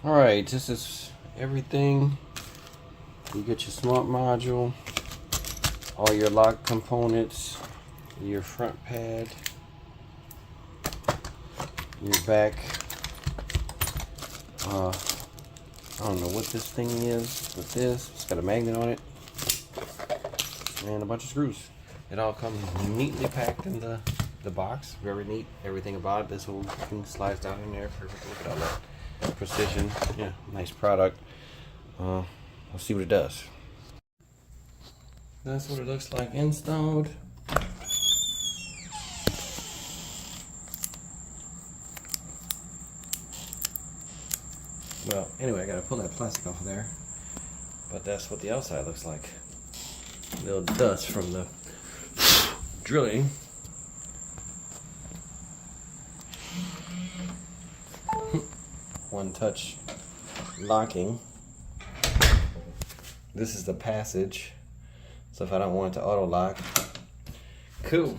Alright, this is everything. You get your smart module, all your lock components, your front pad, your back. I don't know what this thing is, but it's got a magnet on it and a bunch of screws. It all comes neatly packed in the box. Very neat. Everything about it. This whole thing slides down in there. Perfect. Look at all that precision. Yeah, nice product. I'll see what it does. That's what it looks like installed. Well, anyway, I gotta pull that plastic off of there. But that's what the outside looks like. A little dust from the drilling. One touch locking. This is the passage. So if I don't want it to auto lock, cool.